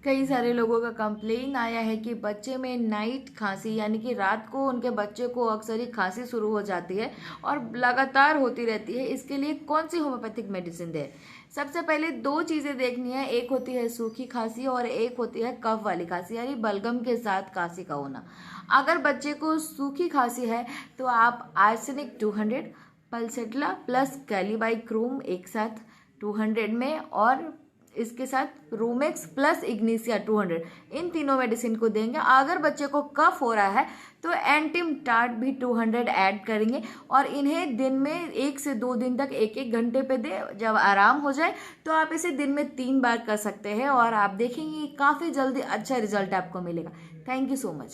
कई सारे लोगों का कंप्लेन आया है कि बच्चे में नाइट खांसी यानी कि रात को उनके बच्चे को अक्सर ही खांसी शुरू हो जाती है और लगातार होती रहती है। इसके लिए कौन सी होम्योपैथिक मेडिसिन दें? सबसे पहले दो चीज़ें देखनी है, एक होती है सूखी खांसी और एक होती है कफ वाली खांसी यानी बलगम के साथ खांसी का होना। अगर बच्चे को सूखी खांसी है तो आप आर्सेनिक 200, पल्सेट्ला प्लस कैलीबाइक्रोम एक साथ 200 में और इसके साथ रूमेक्स प्लस इग्निसिया 200, इन तीनों मेडिसिन को देंगे। अगर बच्चे को कफ हो रहा है तो एंटिम टार्ट भी 200 ऐड करेंगे और इन्हें दिन में 1 से 2 दिन तक 1-1 घंटे पे दे। जब आराम हो जाए तो आप इसे दिन में 3 बार कर सकते हैं और आप देखेंगे काफ़ी जल्दी अच्छा रिजल्ट आपको मिलेगा। Thank you so much.